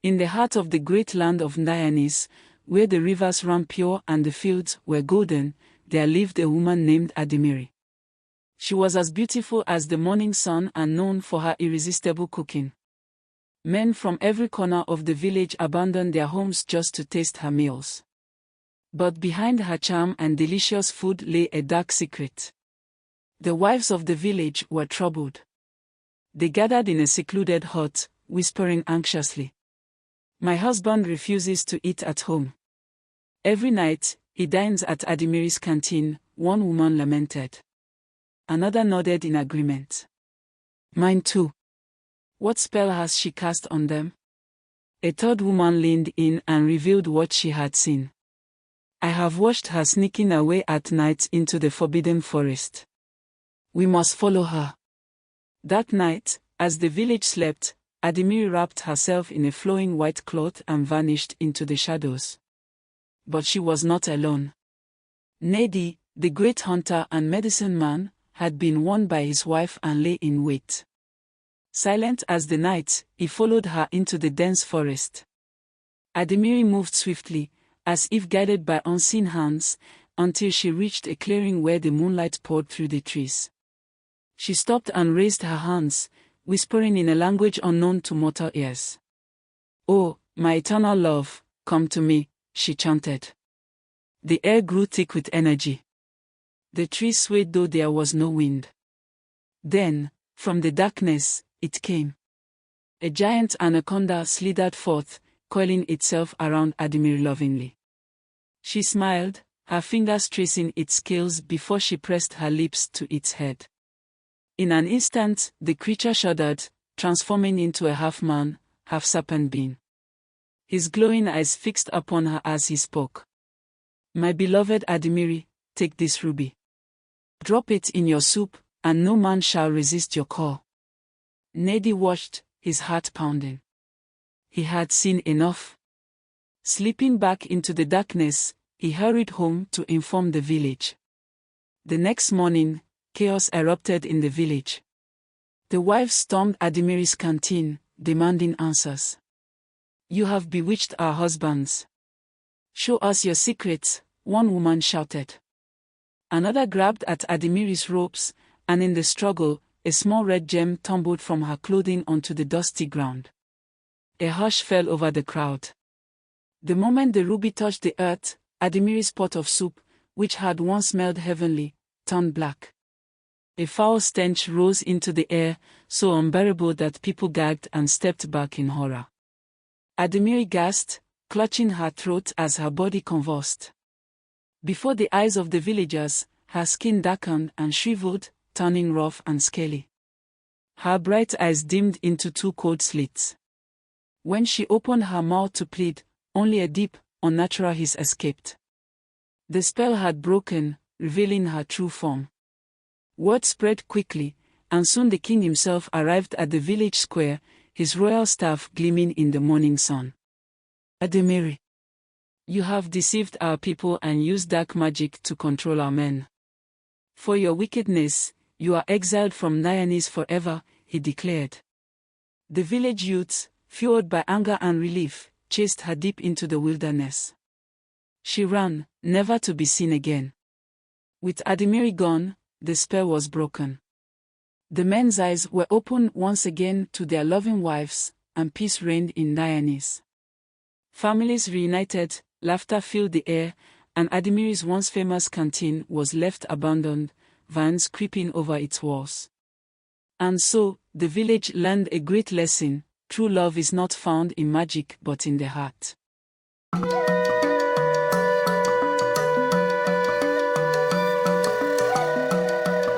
In the heart of the great land of Ndeaneze, where the rivers ran pure and the fields were golden, there lived a woman named Adanmiri. She was as beautiful as the morning sun and known for her irresistible cooking. Men from every corner of the village abandoned their homes just to taste her meals. But behind her charm and delicious food lay a dark secret. The wives of the village were troubled. They gathered in a secluded hut, whispering anxiously. "My husband refuses to eat at home. Every night, he dines at Adanmiri's canteen," one woman lamented. Another nodded in agreement. "Mine too. What spell has she cast on them?" A third woman leaned in and revealed what she had seen. "I have watched her sneaking away at night into the forbidden forest. We must follow her." That night, as the village slept, Adanmiri wrapped herself in a flowing white cloth and vanished into the shadows. But she was not alone. Ndeaneze, the great hunter and medicine man, had been warned by his wife and lay in wait. Silent as the night, he followed her into the dense forest. Adanmiri moved swiftly, as if guided by unseen hands, until she reached a clearing where the moonlight poured through the trees. She stopped and raised her hands, whispering in a language unknown to mortal ears. "Oh, my eternal love, come to me," she chanted. The air grew thick with energy. The trees swayed though there was no wind. Then, from the darkness, it came. A giant anaconda slithered forth, coiling itself around Adanmiri lovingly. She smiled, her fingers tracing its scales before she pressed her lips to its head. In an instant, the creature shuddered, transforming into a half-man, half-serpent being. His glowing eyes fixed upon her as he spoke. "My beloved Adanmiri, take this ruby. Drop it in your soup, and no man shall resist your call." Ndeaneze watched, his heart pounding. He had seen enough. Slipping back into the darkness, he hurried home to inform the village. The next morning, chaos erupted in the village. The wives stormed Adanmiri's canteen, demanding answers. "You have bewitched our husbands. Show us your secrets," one woman shouted. Another grabbed at Adanmiri's ropes, and in the struggle, a small red gem tumbled from her clothing onto the dusty ground. A hush fell over the crowd. The moment the ruby touched the earth, Adanmiri's pot of soup, which had once smelled heavenly, turned black. A foul stench rose into the air, so unbearable that people gagged and stepped back in horror. Adanmiri gasped, clutching her throat as her body convulsed. Before the eyes of the villagers, her skin darkened and shriveled, turning rough and scaly. Her bright eyes dimmed into two cold slits. When she opened her mouth to plead, only a deep, unnatural hiss escaped. The spell had broken, revealing her true form. Word spread quickly, and soon the king himself arrived at the village square, his royal staff gleaming in the morning sun. "Adanmiri, you have deceived our people and used dark magic to control our men. For your wickedness, you are exiled from Ndeaneze forever," he declared. The village youths, fueled by anger and relief, chased her deep into the wilderness. She ran, never to be seen again. With Adanmiri gone, the spell was broken. The men's eyes were opened once again to their loving wives, and peace reigned in Ndeaneze. Families reunited, laughter filled the air, and Adanmiri's once famous canteen was left abandoned, vines creeping over its walls. And so, the village learned a great lesson: true love is not found in magic but in the heart.